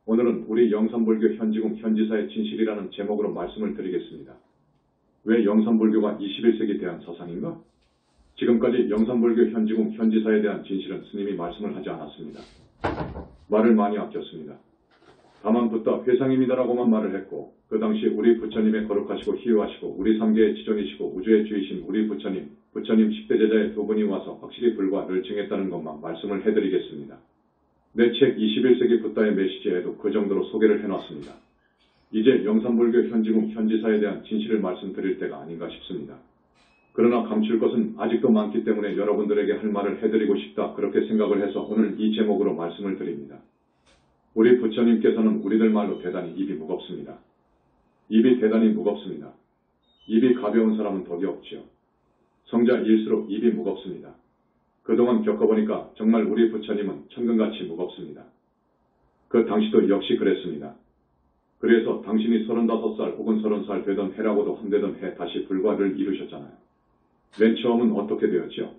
오늘은 우리 영산불교 현지궁 현지사의 진실이라는 제목으로 말씀을 드리겠습니다. 왜 영산불교가 21세기 대한 사상인가? 지금까지 영산불교 현지궁 현지사에 대한 진실은 스님이 말씀을 하지 않았습니다. 말을 많이 아꼈습니다. 다만 붓다 회상입니다라고만 말을 했고, 그 당시 우리 부처님의 거룩하시고 희유하시고 우리 삼계의 지존이시고 우주의 주이신 우리 부처님 10대 제자의 두 분이 와서 확실히 불과를 증했다는 것만 말씀을 해드리겠습니다. 내 책 21세기 붓다의 메시지에도 그 정도로 소개를 해놨습니다. 이제 영산불교 현지궁 현지사에 대한 진실을 말씀드릴 때가 아닌가 싶습니다. 그러나 감출 것은 아직도 많기 때문에 여러분들에게 할 말을 해드리고 싶다, 그렇게 생각을 해서 오늘 이 제목으로 말씀을 드립니다. 우리 부처님께서는 우리들 말로 대단히 입이 무겁습니다. 입이 대단히 무겁습니다. 입이 가벼운 사람은 덕이 없지요. 성자일수록 입이 무겁습니다. 그동안 겪어보니까 정말 우리 부처님은 천근같이 무겁습니다. 그 당시도 역시 그랬습니다. 그래서 당신이 35살 혹은 30살 되던 해라고도 한되던 해 다시 불과를 이루셨잖아요. 맨 처음은 어떻게 되었죠?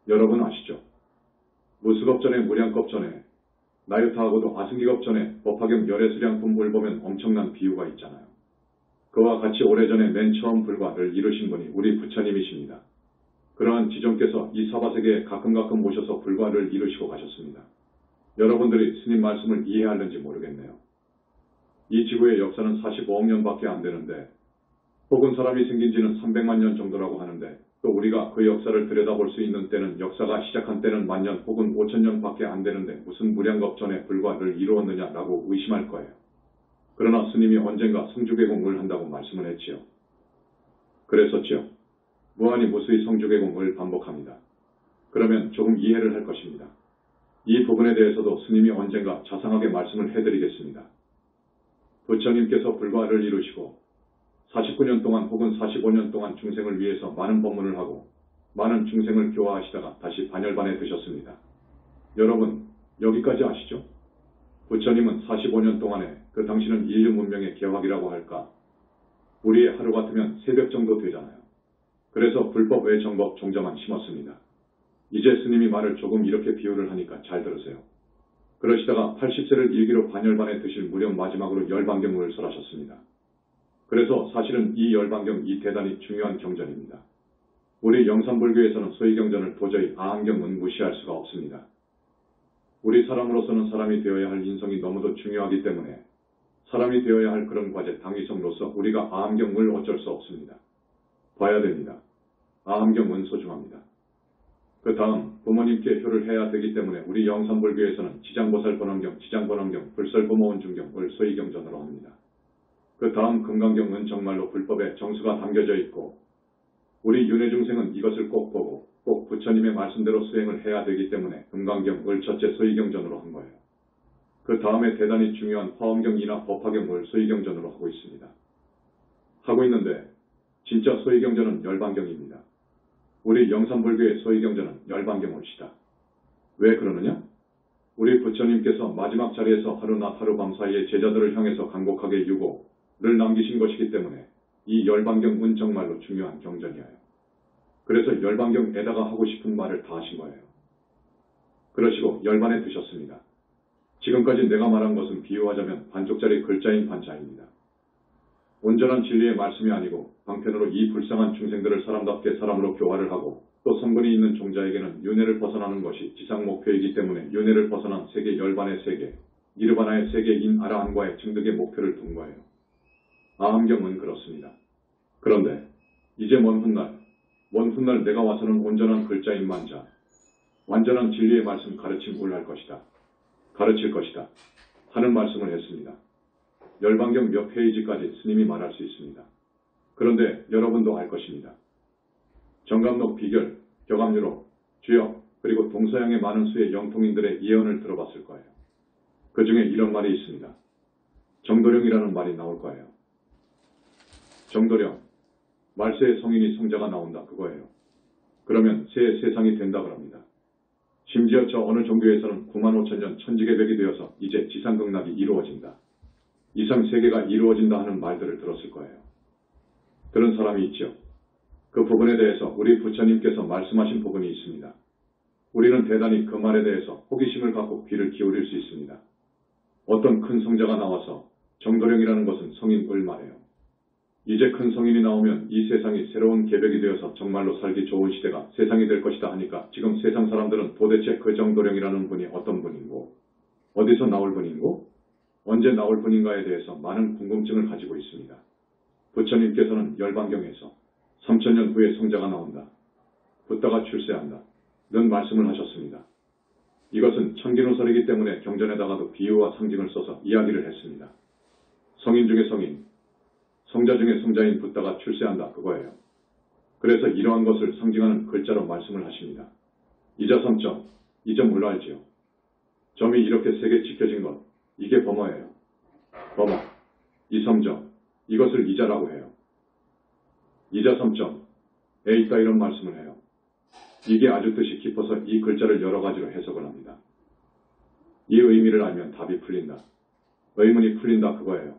여러분 아시죠? 무수겁 전에 무량겁 전에 나유타하고도 아승기겁 전에 법화경 열애수량품을 보면 엄청난 비유가 있잖아요. 그와 같이 오래전에 맨 처음 불과를 이루신 분이 우리 부처님이십니다. 그러한 지존께서 이 사바세계에 가끔 오셔서 불과를 이루시고 가셨습니다. 여러분들이 스님 말씀을 이해하는지 모르겠네요. 이 지구의 역사는 45억 년밖에 안 되는데, 혹은 사람이 생긴 지는 300만 년 정도라고 하는데, 또 우리가 그 역사를 들여다볼 수 있는 때는 역사가 시작한 때는 만년 혹은 5천년밖에 안 되는데 무슨 무량겁 전에 불과를 이루었느냐라고 의심할 거예요. 그러나 스님이 언젠가 성주개공을 한다고 말씀을 했지요. 그랬었지요. 무한히 무수히 성주개공을 반복합니다. 그러면 조금 이해를 할 것입니다. 이 부분에 대해서도 스님이 언젠가 자상하게 말씀을 해드리겠습니다. 부처님께서 불과를 이루시고 49년 동안 혹은 45년 동안 중생을 위해서 많은 법문을 하고 많은 중생을 교화하시다가 다시 반열반에 드셨습니다. 여러분, 여기까지 아시죠? 부처님은 45년 동안에 그 당시는 인류 문명의 개화기라고 할까? 우리의 하루 같으면 새벽 정도 되잖아요. 그래서 불법 외 정법 종자만 심었습니다. 이제 스님이 말을 조금 이렇게 비유를 하니까 잘 들으세요. 그러시다가 80세를 일기로 반열반에 드실 무렵 마지막으로 열반경을 설하셨습니다. 그래서 사실은 이 열반경이 대단히 중요한 경전입니다. 우리 영산불교에서는 소위경전을 도저히 아한경은 무시할 수가 없습니다. 우리 사람으로서는 사람이 되어야 할 인성이 너무도 중요하기 때문에 사람이 되어야 할 그런 과제 당위성으로서 우리가 아한경을 어쩔 수 없습니다. 봐야 됩니다. 아한경은 소중합니다. 그 다음 부모님께 효를 해야 되기 때문에 우리 영산불교에서는 지장보살번원경, 지장번원경, 불설부모원중경을 소위경전으로 합니다. 그 다음 금강경은 정말로 불법의 정수가 담겨져 있고 우리 윤회중생은 이것을 꼭 보고 꼭 부처님의 말씀대로 수행을 해야 되기 때문에 금강경을 첫째 소위경전으로 한 거예요. 그 다음에 대단히 중요한 화엄경이나 법화경을 소위경전으로 하고 있습니다. 하고 있는데 진짜 소위경전은 열반경입니다. 우리 영산불교의 소위경전은 열반경입시다. 왜 그러느냐? 우리 부처님께서 마지막 자리에서 하루낮 하루밤 사이에 제자들을 향해서 간곡하게 유고를 남기신 것이기 때문에 이 열반경은 정말로 중요한 경전이에요. 그래서 열반경에다가 하고 싶은 말을 다 하신 거예요. 그러시고 열반에 드셨습니다. 지금까지 내가 말한 것은 비유하자면 반쪽짜리 글자인 반자입니다. 온전한 진리의 말씀이 아니고 방편으로 이 불쌍한 중생들을 사람답게 사람으로 교화를 하고 또 성분이 있는 종자에게는 윤회를 벗어나는 것이 지상 목표이기 때문에 윤회를 벗어난 세계 열반의 세계, 니르바나의 세계인 아라한과의 증득의 목표를 둔 거예요. 아함경은 그렇습니다. 그런데 이제 먼 훗날 내가 와서는 온전한 글자인 만자, 완전한 진리의 말씀 가르침을 할 것이다. 가르칠 것이다. 하는 말씀을 했습니다. 열반경 몇 페이지까지 스님이 말할 수 있습니다. 그런데 여러분도 알 것입니다. 정감록 비결, 격암유로, 주역, 그리고 동서양의 많은 수의 영통인들의 예언을 들어봤을 거예요. 그 중에 이런 말이 있습니다. 정도령이라는 말이 나올 거예요. 정도령, 말세의 성인이 성자가 나온다 그거예요. 그러면 새 세상이 된다 그럽니다. 심지어 저 어느 종교에서는 95,000년 천지개벽이 되어서 이제 지상극락이 이루어진다. 이상 세계가 이루어진다 하는 말들을 들었을 거예요. 들은 사람이 있죠. 그 부분에 대해서 우리 부처님께서 말씀하신 부분이 있습니다. 우리는 대단히 그 말에 대해서 호기심을 갖고 귀를 기울일 수 있습니다. 어떤 큰 성자가 나와서 정도령이라는 것은 성인을 말해요. 이제 큰 성인이 나오면 이 세상이 새로운 계백이 되어서 정말로 살기 좋은 시대가 세상이 될 것이다 하니까 지금 세상 사람들은 도대체 그 정도령이라는 분이 어떤 분인고, 어디서 나올 분인고, 언제 나올 분인가에 대해서 많은 궁금증을 가지고 있습니다. 부처님께서는 열반경에서 3000년 후에 성자가 나온다, 붓다가 출세한다 는 말씀을 하셨습니다. 이것은 천기누설이기 때문에 경전에다가도 비유와 상징을 써서 이야기를 했습니다. 성인 중에 성인, 성자 중에 성자인 붓다가 출세한다 그거예요. 그래서 이러한 것을 상징하는 글자로 말씀을 하십니다. 이자 3점, 이 점을 알지요. 점이 이렇게 세게 찍혀진 것, 이게 범어예요. 범어, 이 3점, 이것을 이자라고 해요. 이자 3점, 에 있다 이런 말씀을 해요. 이게 아주 뜻이 깊어서 이 글자를 여러 가지로 해석을 합니다. 이 의미를 알면 답이 풀린다. 의문이 풀린다 그거예요.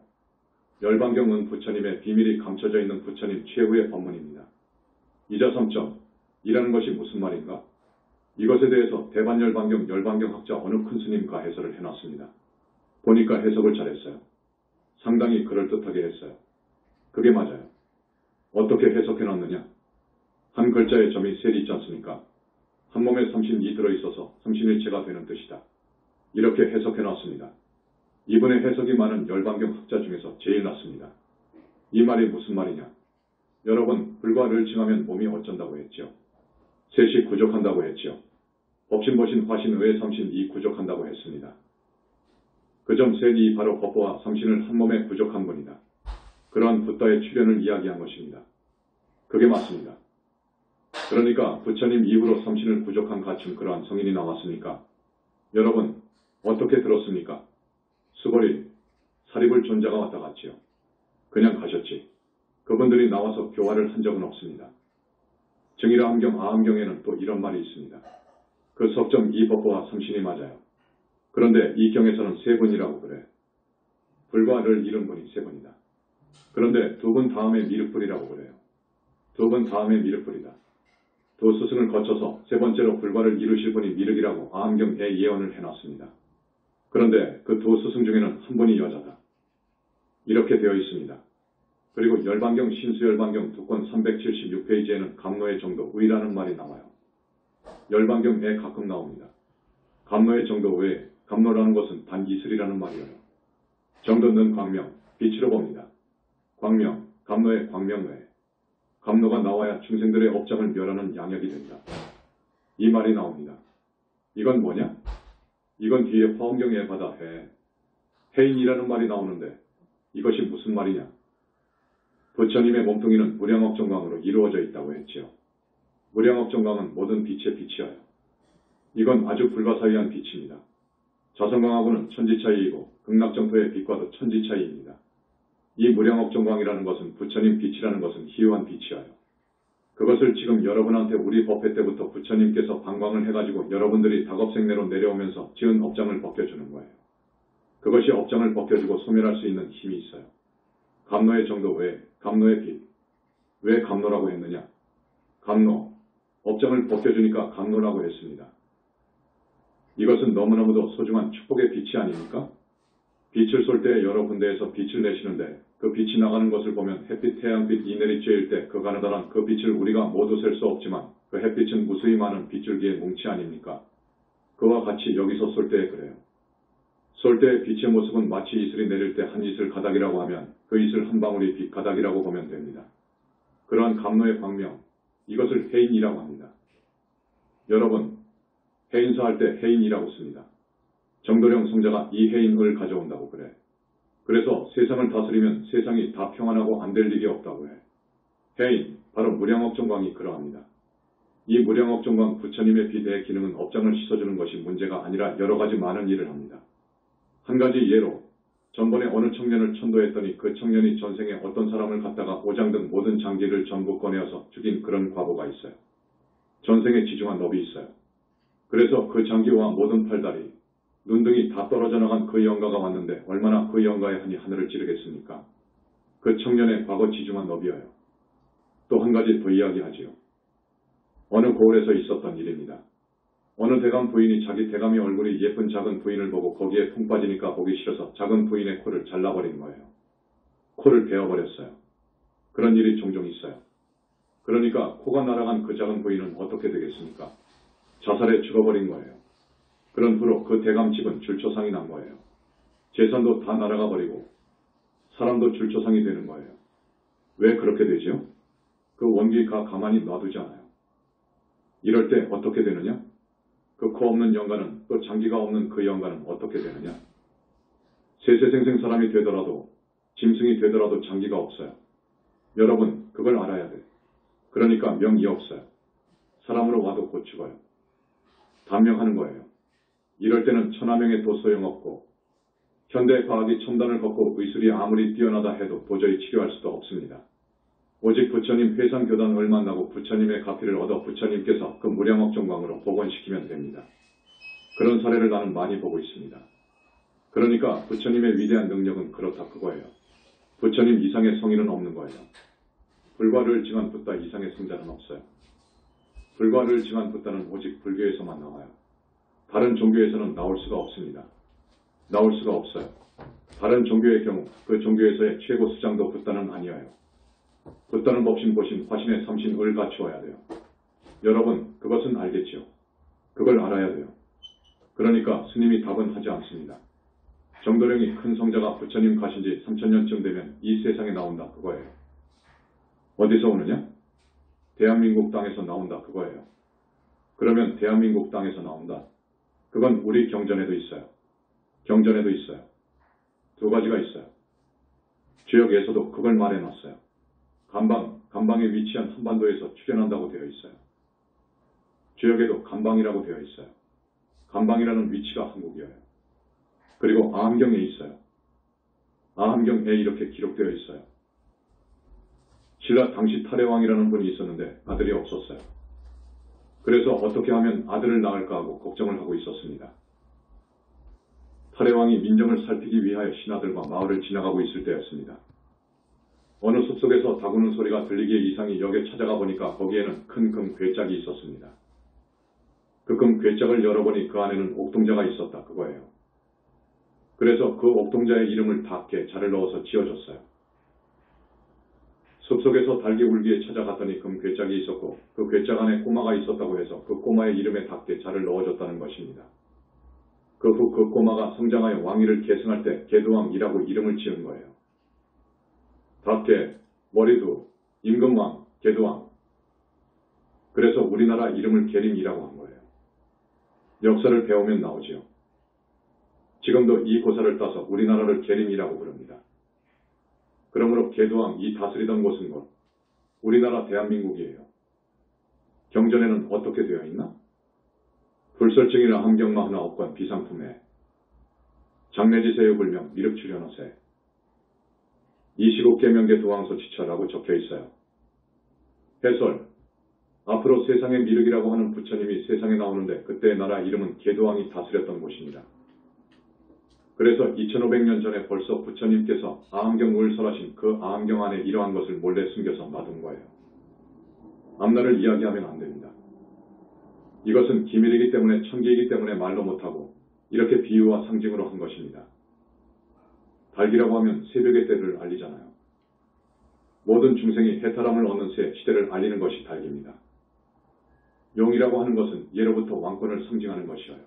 열반경은 부처님의 비밀이 감춰져 있는 부처님 최후의 법문입니다. 이자 3점, 이라는 것이 무슨 말인가? 이것에 대해서 대반열반경 열반경학자 어느 큰 스님과 해설을 해놨습니다. 보니까 해석을 잘했어요. 상당히 그럴듯하게 했어요. 그게 맞아요. 어떻게 해석해놨느냐? 한 글자에 점이 셀이 있지 않습니까? 한 몸에 삼신이 들어있어서 삼신일체가 되는 뜻이다. 이렇게 해석해놨습니다. 이분의 해석이 많은 열반경 학자 중에서 제일 낫습니다. 이 말이 무슨 말이냐? 여러분, 불과 를 칭하면 몸이 어쩐다고 했죠? 셋이 구족한다고 했죠? 법신보신 화신 외 삼신 이 구족한다고 했습니다. 그 점 셋이 바로 법보와 삼신을 한 몸에 구족한 분이다. 그러한 붓다의 출현을 이야기한 것입니다. 그게 맞습니다. 그러니까 부처님 이후로 삼신을 구족한 가춘 그러한 성인이 나왔으니까 여러분 어떻게 들었습니까? 수거리, 사립을 존자가 왔다 갔지요. 그냥 가셨지. 그분들이 나와서 교화를 한 적은 없습니다. 정일아 함경, 아함경에는 또 이런 말이 있습니다. 그 석점 이법보와 삼신이 맞아요. 그런데 이 경에서는 세 분이라고 그래. 불과를 잃은 분이 세 분이다. 그런데 두 분 다음에 미륵불이라고 그래요. 두 분 다음에 미륵불이다. 두 스승을 거쳐서 세 번째로 불과를 이루실 분이 미륵이라고 아함경에 예언을 해놨습니다. 그런데 그 두 스승 중에는 한 분이 여자다. 이렇게 되어 있습니다. 그리고 열반경 신수열반경 두 권 376페이지에는 감노의 정도 의라는 말이 나와요. 열반경에 가끔 나옵니다. 감노의 정도 외에 감노라는 것은 단 이슬이라는 말이에요. 정도는 광명, 빛으로 봅니다. 광명, 감노의 광명 외에 감노가 나와야 중생들의 업장을 멸하는 양역이 된다. 이 말이 나옵니다. 이건 뭐냐? 이건 뒤에 화엄경에 받아 해인이라는 말이 나오는데 이것이 무슨 말이냐? 부처님의 몸뚱이는 무량억정광으로 이루어져 있다고 했지요. 무량억정광은 모든 빛의 빛이어요. 이건 아주 불가사의한 빛입니다. 자성광하고는 천지차이이고 극락정토의 빛과도 천지차이입니다. 이 무량억정광이라는 것은 부처님 빛이라는 것은 희유한 빛이어요. 그것을 지금 여러분한테 우리 법회 때부터 부처님께서 방광을 해가지고 여러분들이 다겁생내로 내려오면서 지은 업장을 벗겨주는 거예요. 그것이 업장을 벗겨주고 소멸할 수 있는 힘이 있어요. 감노의 정도 외에 감노의 빛. 왜 감노라고 했느냐? 감노. 업장을 벗겨주니까 감노라고 했습니다. 이것은 너무너무도 소중한 축복의 빛이 아닙니까? 빛을 쏠 때 여러 군데에서 빛을 내시는데 그 빛이 나가는 것을 보면 햇빛, 태양빛, 이내리쬐일 때 그 가느다란 그 빛을 우리가 모두 셀 수 없지만 그 햇빛은 무수히 많은 빗줄기의 뭉치 아닙니까? 그와 같이 여기서 쏠 때 그래요. 쏠 때의 빛의 모습은 마치 이슬이 내릴 때 한 이슬 가닥이라고 하면 그 이슬 한 방울이 빛 가닥이라고 보면 됩니다. 그러한 감노의 광명, 이것을 해인이라고 합니다. 여러분, 해인사 할 때 해인이라고 씁니다. 정도령 성자가 이 해인을 가져온다고 그래. 그래서 세상을 다스리면 세상이 다 평안하고 안 될 일이 없다고 해. 해인, 바로 무량억정광이 그러합니다. 이 무량억정광 부처님의 비대의 기능은 업장을 씻어주는 것이 문제가 아니라 여러 가지 많은 일을 합니다. 한 가지 예로 전번에 어느 청년을 천도했더니 그 청년이 전생에 어떤 사람을 갖다가 오장 등 모든 장기를 전부 꺼내어서 죽인 그런 과보가 있어요. 전생에 지중한 업이 있어요. 그래서 그 장기와 모든 팔다리, 눈등이 다 떨어져 나간 그 영가가 왔는데 얼마나 그 영가의 한이 하늘을 찌르겠습니까? 그 청년의 과거 지중한 업이어요. 또 한 가지 더 이야기하지요. 어느 고을에서 있었던 일입니다. 어느 대감 부인이 자기 대감이 얼굴이 예쁜 작은 부인을 보고 거기에 통 빠지니까 보기 싫어서 작은 부인의 코를 잘라버린 거예요. 코를 베어버렸어요. 그런 일이 종종 있어요. 그러니까 코가 날아간 그 작은 부인은 어떻게 되겠습니까? 자살해 죽어버린 거예요. 그런 후로 그 대감 집은 줄초상이 난 거예요. 재산도 다 날아가 버리고 사람도 줄초상이 되는 거예요. 왜 그렇게 되죠? 그 원기가 가만히 놔두지 않아요. 이럴 때 어떻게 되느냐? 그 코 없는 영가는, 또 장기가 없는 그 영가는 어떻게 되느냐? 세세생생 사람이 되더라도, 짐승이 되더라도 장기가 없어요. 여러분, 그걸 알아야 돼. 그러니까 명이 없어요. 사람으로 와도 곧 죽어요. 단명하는 거예요. 이럴 때는 천하명에도 소용없고, 현대 과학이 첨단을 걷고 의술이 아무리 뛰어나다 해도 도저히 치료할 수도 없습니다. 오직 부처님 회상교단을 만나고 부처님의 가피를 얻어 부처님께서 그 무량억 정광으로 복원시키면 됩니다. 그런 사례를 나는 많이 보고 있습니다. 그러니까 부처님의 위대한 능력은 그렇다 그거예요. 부처님 이상의 성인은 없는 거예요. 불과를 징한 붓다 이상의 성자는 없어요. 불과를 징한 붓다는 오직 불교에서만 나와요. 다른 종교에서는 나올 수가 없습니다. 나올 수가 없어요. 다른 종교의 경우 그 종교에서의 최고 수장도 붓다는 아니어요. 붓다는 법신 보신 화신의 삼신을 갖추어야 돼요. 여러분 그것은 알겠죠? 그걸 알아야 돼요. 그러니까 스님이 답은 하지 않습니다. 정도령이 큰 성자가 부처님 가신 지 3000년쯤 되면 이 세상에 나온다 그거예요. 어디서 오느냐? 대한민국 땅에서 나온다 그거예요. 그러면 대한민국 땅에서 나온다. 그건 우리 경전에도 있어요. 경전에도 있어요. 두 가지가 있어요. 주역에서도 그걸 말해놨어요. 감방에 위치한 한반도에서 출현한다고 되어 있어요. 주역에도 감방이라고 되어 있어요. 감방이라는 위치가 한국이에요. 그리고 아함경에 있어요. 아함경에 이렇게 기록되어 있어요. 신라 당시 탈해왕이라는 분이 있었는데 아들이 없었어요. 그래서 어떻게 하면 아들을 낳을까 하고 걱정을 하고 있었습니다. 탈해왕이 민정을 살피기 위하여 신하들과 마을을 지나가고 있을 때였습니다. 어느 숲속에서 다구는 소리가 들리기에 이상히 역에 찾아가 보니까 거기에는 큰 금 괴짝이 있었습니다. 그 금 괴짝을 열어보니 그 안에는 옥동자가 있었다 그거예요. 그래서 그 옥동자의 이름을 닭게 자를 넣어서 지어줬어요. 숲속에서 닭이 울기에 찾아갔더니 금 괴짝이 있었고 그 괴짝 안에 꼬마가 있었다고 해서 그 꼬마의 이름에 닭게 자를 넣어줬다는 것입니다. 그 후 그 꼬마가 성장하여 왕위를 계승할 때 계두왕이라고 이름을 지은 거예요. 닭게, 머리두, 임금왕, 계두왕. 그래서 우리나라 이름을 계림이라고 한 거예요. 역사를 배우면 나오지요. 지금도 이 고사를 따서 우리나라를 계림이라고 부릅니다. 그러므로 계두왕이 다스리던 곳은 곧 우리나라 대한민국이에요. 경전에는 어떻게 되어 있나? 불설증이나 함경마 하나 없건 비상품에 장례지세요 불명 미륵출현어세 이시국계명계 도왕소 지처라고 적혀 있어요. 해설 앞으로 세상의 미륵이라고 하는 부처님이 세상에 나오는데 그때의 나라 이름은 계두왕이 다스렸던 곳입니다. 그래서 2500년 전에 벌써 부처님께서 아함경을 설하신 그 아함경 안에 이러한 것을 몰래 숨겨서 놔둔 거예요. 앞날을 이야기하면 안 됩니다. 이것은 기밀이기 때문에 천기이기 때문에 말로 못하고 이렇게 비유와 상징으로 한 것입니다. 달기라고 하면 새벽의 때를 알리잖아요. 모든 중생이 해탈함을 얻는 새 시대를 알리는 것이 달기입니다. 용이라고 하는 것은 예로부터 왕권을 상징하는 것이어요.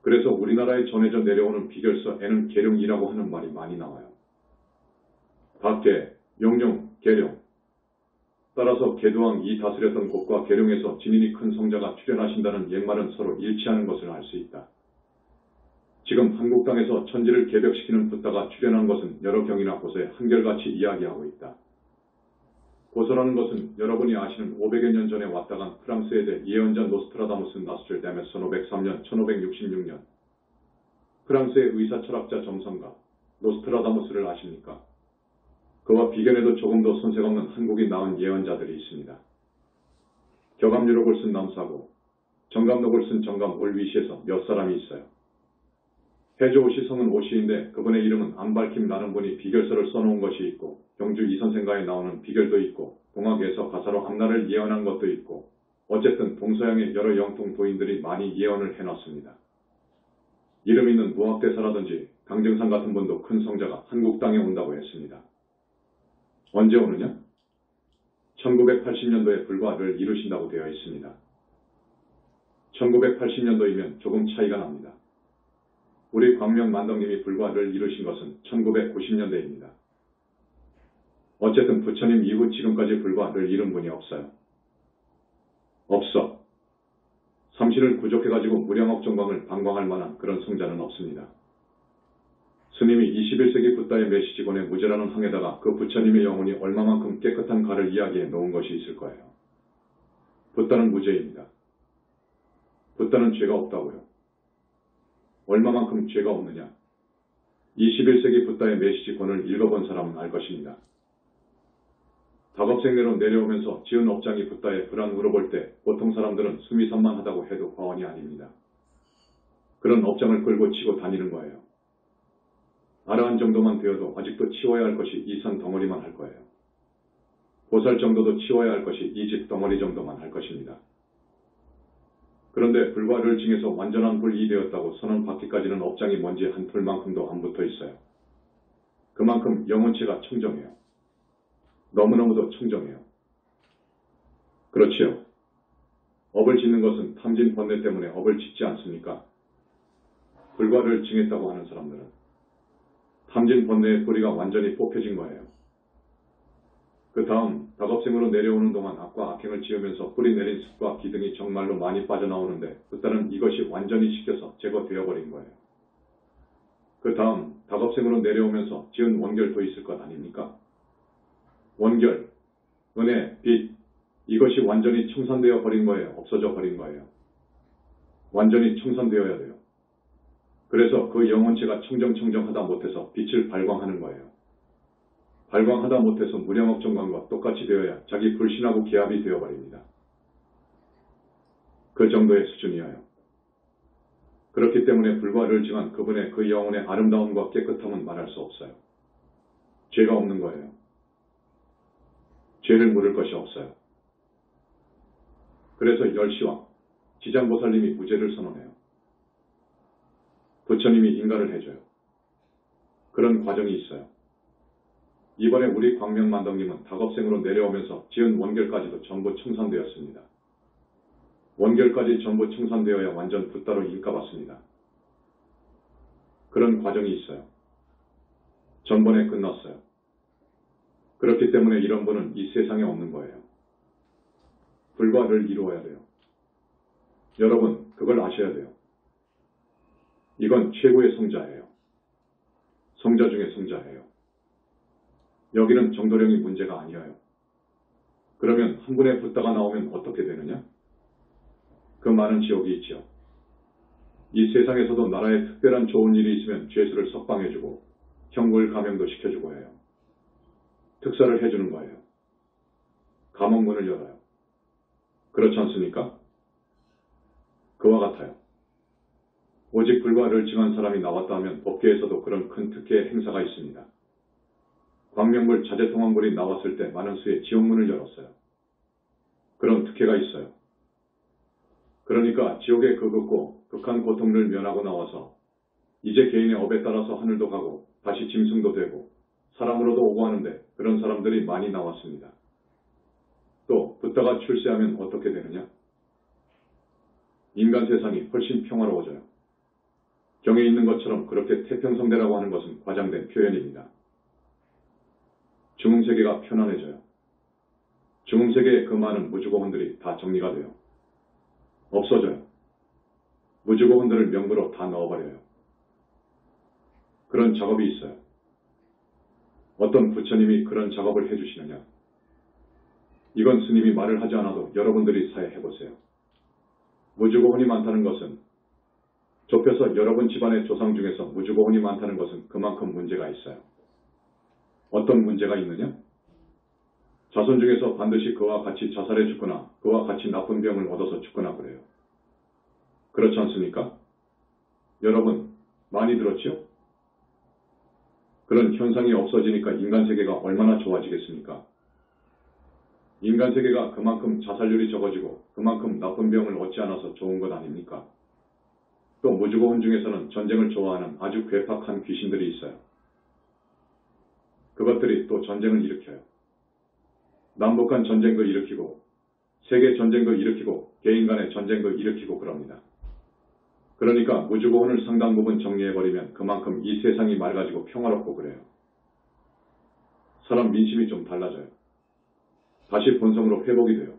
그래서 우리나라에 전해져 내려오는 비결서에는 계룡이라고 하는 말이 많이 나와요. 닭계, 용룡, 계룡. 따라서 계두왕이 다스렸던 곳과 계룡에서 진인이 큰 성자가 출현하신다는 옛말은 서로 일치하는 것을 알 수 있다. 지금 한국 땅에서 천지를 개벽시키는 붓다가 출현한 것은 여러 경이나 고서에 한결같이 이야기하고 있다. 고서라는 것은 여러분이 아시는 500여 년 전에 왔다 간 프랑스의 대 예언자 노스트라다무스 나스트르담의 1503년, 1566년 프랑스의 의사 철학자 점성가 노스트라다무스를 아십니까? 그와 비견에도 조금 더 손색 없는 한국이 낳은 예언자들이 있습니다. 격암유록을 쓴 남사고 정감록을 쓴 정감 올위시에서 몇 사람이 있어요. 해조오시 성은 오시인데 그분의 이름은 안 밝힘라는 분이 비결서를 써놓은 것이 있고 경주 이선생가에 나오는 비결도 있고 동학에서 가사로 앞날을 예언한 것도 있고 어쨌든 동서양의 여러 영통 도인들이 많이 예언을 해놨습니다. 이름 있는 무학대사라든지 강정상 같은 분도 큰 성자가 한국 땅에 온다고 했습니다. 언제 오느냐? 1980년도에 불과를 이루신다고 되어 있습니다. 1980년도이면 조금 차이가 납니다. 우리 광명만덕님이 불과를 이루신 것은 1990년대입니다. 어쨌든 부처님 이후 지금까지 불과를 이룬 분이 없어요. 없어. 삼신을 구족해가지고 무량억 정광을 방광할 만한 그런 성자는 없습니다. 스님이 21세기 붓다의 메시지권의 무죄라는 항에다가 그 부처님의 영혼이 얼마만큼 깨끗한 가를 이야기해 놓은 것이 있을 거예요. 붓다는 무죄입니다. 붓다는 죄가 없다고요. 얼마만큼 죄가 없느냐? 21세기 붓다의 메시지권을 읽어본 사람은 알 것입니다. 다급생내로 내려오면서 지은 업장이 붓다에 불안 물어볼 때 보통 사람들은 수미산만하다고 해도 과언이 아닙니다. 그런 업장을 끌고 치고 다니는 거예요. 아라한 정도만 되어도 아직도 치워야 할 것이 이 산 덩어리만 할 거예요. 보살 정도도 치워야 할 것이 이 집 덩어리 정도만 할 것입니다. 그런데 불과를 징해서 완전한 불이 되었다고 선언받기까지는 업장이 뭔지 한 풀만큼도 안 붙어 있어요. 그만큼 영혼체가 청정해요. 너무너무도 청정해요. 그렇지요. 업을 짓는 것은 탐진 번뇌 때문에 업을 짓지 않습니까? 불과를 징했다고 하는 사람들은 탐진 번뇌의 뿌리가 완전히 뽑혀진 거예요. 그 다음 다급생으로 내려오는 동안 악과 악행을 지으면서 뿌리 내린 습과 기등이 정말로 많이 빠져나오는데 그때는 이것이 완전히 식혀서 제거되어 버린 거예요. 그 다음 다급생으로 내려오면서 지은 원결도 있을 것 아닙니까? 원결, 은혜, 빛, 이것이 완전히 청산되어 버린 거예요. 없어져 버린 거예요. 완전히 청산되어야 돼요. 그래서 그 영혼체가 청정하다 못해서 빛을 발광하는 거예요. 발광하다 못해서 무량억 정광과 똑같이 되어야 자기 불신하고 기합이 되어버립니다. 그 정도의 수준이에요. 그렇기 때문에 불과를 징한 그분의 그 영혼의 아름다움과 깨끗함은 말할 수 없어요. 죄가 없는 거예요. 죄를 물을 것이 없어요. 그래서 열시왕, 지장보살님이 무죄를 선언해요. 부처님이 인가를 해줘요. 그런 과정이 있어요. 이번에 우리 광명만덕님은 다급생으로 내려오면서 지은 원결까지도 전부 청산되었습니다. 원결까지 전부 청산되어야 완전 붓다로 인가받습니다. 그런 과정이 있어요. 전번에 끝났어요. 그렇기 때문에 이런 분은 이 세상에 없는 거예요. 불과를 이루어야 돼요. 여러분, 그걸 아셔야 돼요. 이건 최고의 성자예요. 성자 중에 성자예요. 여기는 정도령이 문제가 아니에요. 그러면 한 분의 붓다가 나오면 어떻게 되느냐? 그 많은 지옥이 있죠. 이 세상에서도 나라에 특별한 좋은 일이 있으면 죄수를 석방해주고 형물 감형도 시켜주고 해요. 특사를 해주는 거예요. 감옥문을 열어요. 그렇지 않습니까? 그와 같아요. 오직 불과를 징한 사람이 나왔다 하면 법계에서도 그런 큰 특혜의 행사가 있습니다. 광명불 자재통합물이 나왔을 때 많은 수의 지옥문을 열었어요. 그런 특혜가 있어요. 그러니까 지옥에 그긋고 극한 고통을 면하고 나와서 이제 개인의 업에 따라서 하늘도 가고 다시 짐승도 되고 사람으로도 오고 하는데 그런 사람들이 많이 나왔습니다. 또 붓다가 출세하면 어떻게 되느냐? 인간 세상이 훨씬 평화로워져요. 경에 있는 것처럼 그렇게 태평성대라고 하는 것은 과장된 표현입니다. 중흥세계가 편안해져요. 중흥세계의 그 많은 무주고혼들이 다 정리가 돼요. 없어져요. 무주고혼들을 명부로 다 넣어버려요. 그런 작업이 있어요. 어떤 부처님이 그런 작업을 해주시느냐? 이건 스님이 말을 하지 않아도 여러분들이 사회해보세요. 무주고혼이 많다는 것은 좁혀서 여러분 집안의 조상 중에서 무주고혼이 많다는 것은 그만큼 문제가 있어요. 어떤 문제가 있느냐? 자손 중에서 반드시 그와 같이 자살해 죽거나 그와 같이 나쁜 병을 얻어서 죽거나 그래요. 그렇지 않습니까? 여러분 많이 들었죠? 그런 현상이 없어지니까 인간 세계가 얼마나 좋아지겠습니까? 인간 세계가 그만큼 자살률이 적어지고 그만큼 나쁜 병을 얻지 않아서 좋은 것 아닙니까? 또 무주고원 중에서는 전쟁을 좋아하는 아주 괴팍한 귀신들이 있어요. 그것들이 또 전쟁을 일으켜요. 남북 간 전쟁도 일으키고 세계 전쟁도 일으키고 개인 간의 전쟁도 일으키고 그럽니다. 그러니까 무주고원을 상당 부분 정리해버리면 그만큼 이 세상이 맑아지고 평화롭고 그래요. 사람 민심이 좀 달라져요. 다시 본성으로 회복이 돼요.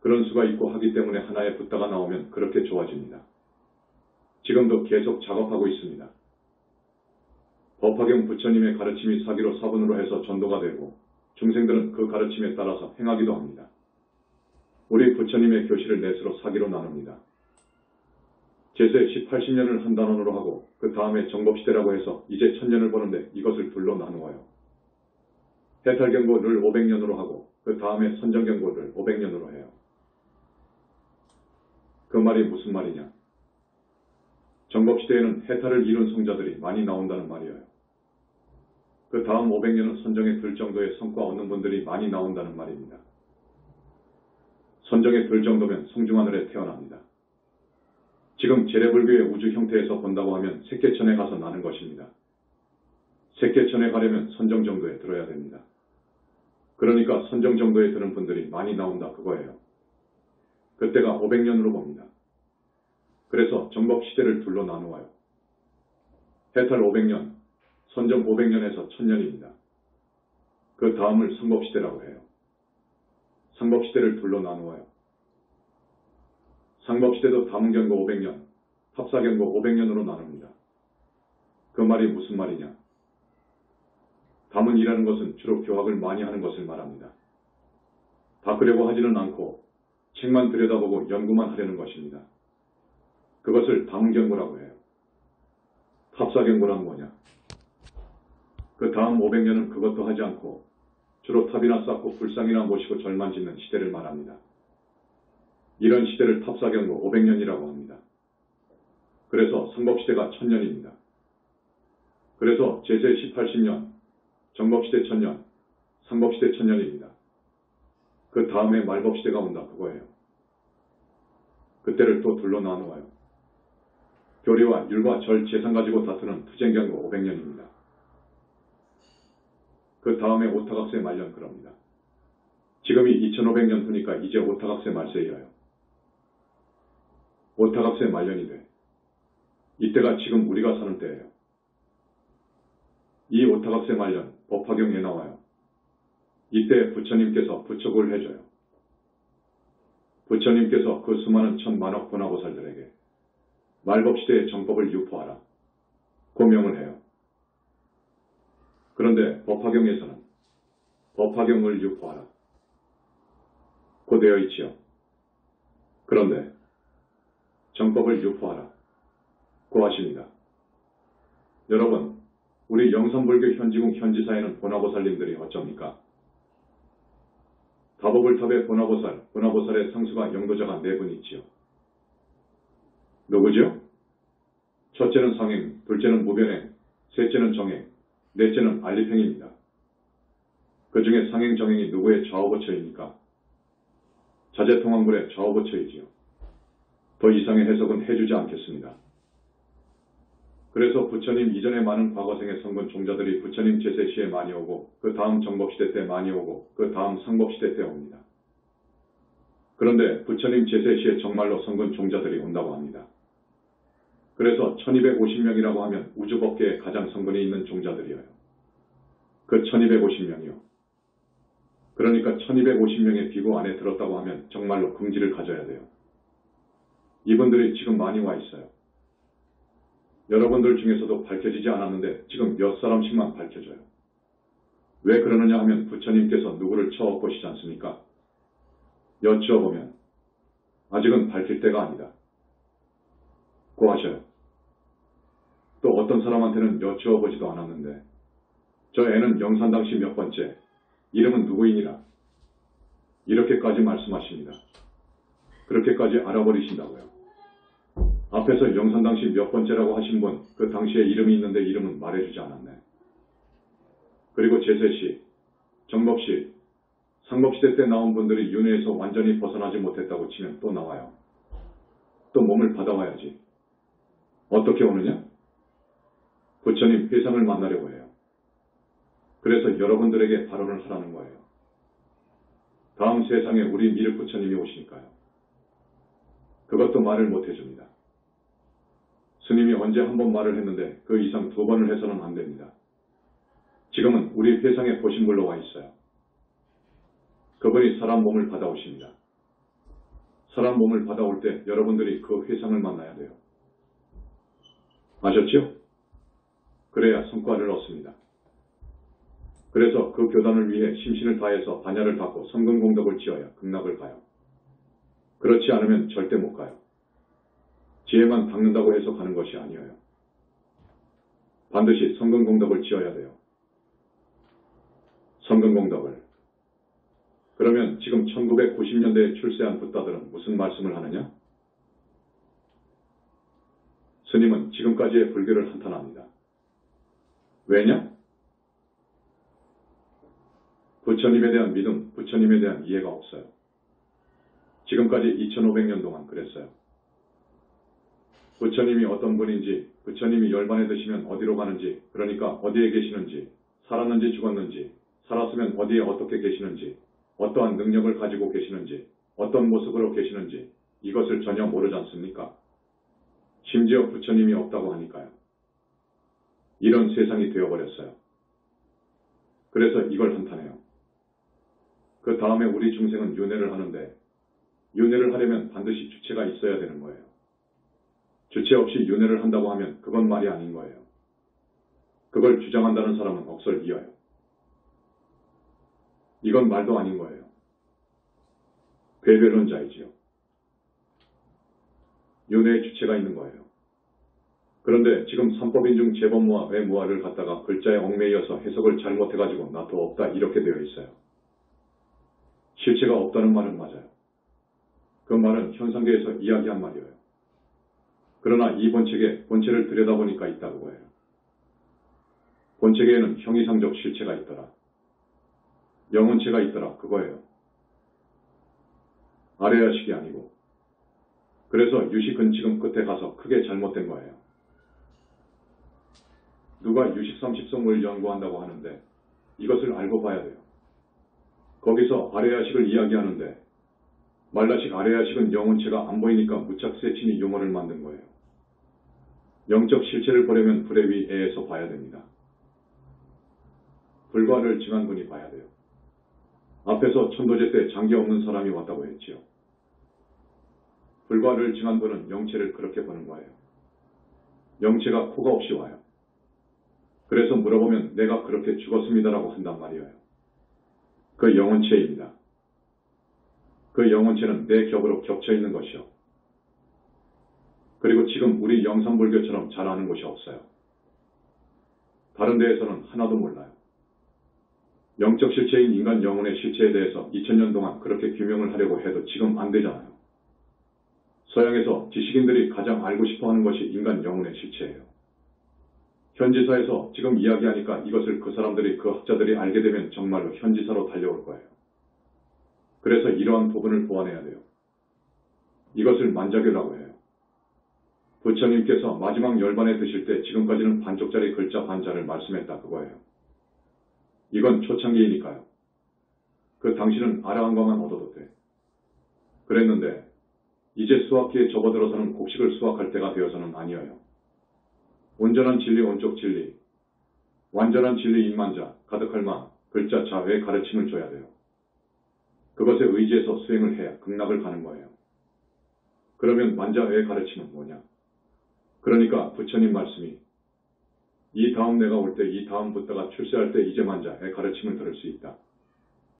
그런 수가 있고 하기 때문에 하나의 붓다가 나오면 그렇게 좋아집니다. 지금도 계속 작업하고 있습니다. 법화경 부처님의 가르침이 사기로 사분으로 해서 전도가 되고 중생들은 그 가르침에 따라서 행하기도 합니다. 우리 부처님의 교실을 넷으로 사기로 나눕니다. 제세 80년을 한 단원으로 하고 그 다음에 정법시대라고 해서 이제 1000년을 보는데 이것을 둘로 나누어요. 해탈경고를 500년으로 하고 그 다음에 선정경고를 500년으로 해요. 그 말이 무슨 말이냐? 정법시대에는 해탈을 이룬 성자들이 많이 나온다는 말이에요. 그 다음 500년은 선정에 들 정도의 성과 얻는 분들이 많이 나온다는 말입니다. 선정에 들 정도면 성중하늘에 태어납니다. 지금 제례불교의 우주 형태에서 본다고 하면 색계천에 가서 나는 것입니다. 색계천에 가려면 선정 정도에 들어야 됩니다. 그러니까 선정 정도에 드는 분들이 많이 나온다 그거예요. 그때가 500년으로 봅니다. 그래서 정법시대를 둘로 나누어요. 해탈 500년, 선정 500년에서 1000년입니다. 그 다음을 상법시대라고 해요. 상법시대를 둘로 나누어요. 상법시대도 담은경고 500년, 탑사경고 500년으로 나눕니다. 그 말이 무슨 말이냐? 담은이라는 것은 주로 교학을 많이 하는 것을 말합니다. 바꾸려고 하지는 않고 책만 들여다보고 연구만 하려는 것입니다. 그것을 담은경고라고 해요. 탑사경고란 뭐냐? 그 다음 500년은 그것도 하지 않고 주로 탑이나 쌓고 불상이나 모시고 절만 짓는 시대를 말합니다. 이런 시대를 탑사경고 500년이라고 합니다. 그래서 상법시대가 1000년입니다. 그래서 제세 80년, 정법시대 1000년, 상법시대 1000년입니다. 그 다음에 말법시대가 온다 그거예요. 그때를 또 둘로 나누어요. 교리와 율과 절, 재산 가지고 다투는 투쟁경고 500년입니다. 그 다음에 오타각세 말년 그럽니다. 지금이 2500년 후니까 이제 오타각세 말세이라요. 오타각세 말년이 돼. 이때가 지금 우리가 사는 때예요. 이 오타각세 말년 법화경에 나와요. 이때 부처님께서 부처구를 해줘요. 부처님께서 그 수많은 천만억 보나보살들에게 말법시대의 정법을 유포하라. 고명을 해요. 그런데 법화경에서는 법화경을 유포하라. 고 되어 있지요. 그런데 정법을 유포하라. 고 하십니다. 여러분, 우리 영산불교 현지국 현지사에는 보나보살님들이 어쩝니까? 다보불탑의 보나보살의 상수가 영도자가 4분 있지요. 누구죠? 첫째는 상행, 둘째는 무변행, 셋째는 정행, 넷째는 알리팽입니다. 그 중에 상행, 정행이 누구의 좌우거처입니까? 자제통황불의 좌우거처이지요. 더 이상의 해석은 해주지 않겠습니다. 그래서 부처님 이전에 많은 과거생의 성군 종자들이 부처님 제세시에 많이 오고 그 다음 정법시대 때 많이 오고 그 다음 상법시대 때 옵니다. 그런데 부처님 제세시에 정말로 성군 종자들이 온다고 합니다. 그래서 1250명이라고 하면 우주법계에 가장 성분이 있는 종자들이에요. 그 1250명이요. 그러니까 1250명의 비구 안에 들었다고 하면 정말로 긍지를 가져야 돼요. 이분들이 지금 많이 와 있어요. 여러분들 중에서도 밝혀지지 않았는데 지금 몇 사람씩만 밝혀져요. 왜 그러느냐 하면 부처님께서 누구를 쳐엎으시지 않습니까? 여쭈어보면 아직은 밝힐 때가 아니다. 고 하셔요. 또 어떤 사람한테는 여쭈어보지도 않았는데 저 애는 영산당시 몇 번째, 이름은 누구이니라. 이렇게까지 말씀하십니다. 그렇게까지 알아버리신다고요. 앞에서 영산당시 몇 번째라고 하신 분, 그 당시에 이름이 있는데 이름은 말해주지 않았네. 그리고 제세시, 정법시, 상법시대 때 나온 분들이 윤회에서 완전히 벗어나지 못했다고 치면 또 나와요. 또 몸을 받아와야지. 어떻게 오느냐? 부처님 회상을 만나려고 해요. 그래서 여러분들에게 발언을 하라는 거예요. 다음 세상에 우리 미륵 부처님이 오시니까요. 그것도 말을 못 해줍니다. 스님이 언제 한 번 말을 했는데 그 이상 2번을 해서는 안 됩니다. 지금은 우리 회상에 보신 분로 와 있어요. 그분이 사람 몸을 받아오십니다. 사람 몸을 받아올 때 여러분들이 그 회상을 만나야 돼요. 아셨죠? 그래야 성과를 얻습니다. 그래서 그 교단을 위해 심신을 다해서 반야를 받고 성근공덕을 지어야 극락을 가요. 그렇지 않으면 절대 못 가요. 지혜만 닦는다고 해서 가는 것이 아니에요. 반드시 성근공덕을 지어야 돼요. 성근공덕을. 그러면 지금 1990년대에 출세한 붓다들은 무슨 말씀을 하느냐? 스님은 지금까지의 불교를 한탄합니다. 왜냐? 부처님에 대한 믿음, 부처님에 대한 이해가 없어요. 지금까지 2500년 동안 그랬어요. 부처님이 어떤 분인지, 부처님이 열반에 드시면 어디로 가는지, 그러니까 어디에 계시는지, 살았는지 죽었는지, 살았으면 어디에 어떻게 계시는지, 어떠한 능력을 가지고 계시는지, 어떤 모습으로 계시는지 이것을 전혀 모르지 않습니까? 심지어 부처님이 없다고 하니까요. 이런 세상이 되어버렸어요. 그래서 이걸 한탄해요. 그 다음에 우리 중생은 윤회를 하는데 윤회를 하려면 반드시 주체가 있어야 되는 거예요. 주체 없이 윤회를 한다고 하면 그건 말이 아닌 거예요. 그걸 주장한다는 사람은 억설이어요. 이건 말도 아닌 거예요. 괴변론자이지요. 윤회의 주체가 있는 거예요. 그런데 지금 삼법인 중 재범무와 외무화를 갖다가 글자에 얽매여서 해석을 잘못해가지고 나도 없다 이렇게 되어 있어요. 실체가 없다는 말은 맞아요. 그 말은 현상계에서 이야기한 말이에요. 그러나 이 본책에 본체를 들여다보니까 있다고 해요. 본책에는 형이상적 실체가 있더라. 영혼체가 있더라. 그거예요. 아래야식이 아니고. 그래서 유식은 지금 끝에 가서 크게 잘못된 거예요. 누가 유식 30성을 연구한다고 하는데 이것을 알고 봐야 돼요. 거기서 아래야식을 이야기하는데 말라식 아래야식은 영혼체가 안 보이니까 무착 세친이 용어를 만든 거예요. 영적 실체를 보려면 불의 위에서 봐야 됩니다. 불과를 증한 분이 봐야 돼요. 앞에서 천도제 때 장기 없는 사람이 왔다고 했지요. 불과를 증한 분은 영체를 그렇게 보는 거예요. 영체가 코가 없이 와요. 그래서 물어보면 내가 그렇게 죽었습니다라고 한단 말이에요. 그 영혼체입니다. 그 영혼체는 내 격으로 겹쳐 있는 것이요. 그리고 지금 우리 영산불교처럼 잘 아는 곳이 없어요. 다른 데에서는 하나도 몰라요. 영적 실체인 인간 영혼의 실체에 대해서 2000년 동안 그렇게 규명을 하려고 해도 지금 안 되잖아요. 서양에서 지식인들이 가장 알고 싶어하는 것이 인간 영혼의 실체예요. 현지사에서 지금 이야기하니까 이것을 그 사람들이 그 학자들이 알게 되면 정말로 현지사로 달려올 거예요. 그래서 이러한 부분을 보완해야 돼요. 이것을 만자교라고 해요. 부처님께서 마지막 열반에 드실 때 지금까지는 반쪽짜리 글자 반자를 말씀했다 그거예요. 이건 초창기이니까요. 그 당신은 아라한과만 얻어도 돼. 그랬는데 이제 수학기에 접어들어서는 곡식을 수확할 때가 되어서는 아니어요. 온전한 진리 온쪽 진리, 완전한 진리 임만자, 가득할 마, 글자 자외의 가르침을 줘야 돼요. 그것에 의지해서 수행을 해야 극락을 가는 거예요. 그러면 만자의 가르침은 뭐냐? 그러니까 부처님 말씀이 이 다음 내가 올 때 이 다음 붓다가 출세할 때 이제 만자의 가르침을 들을 수 있다.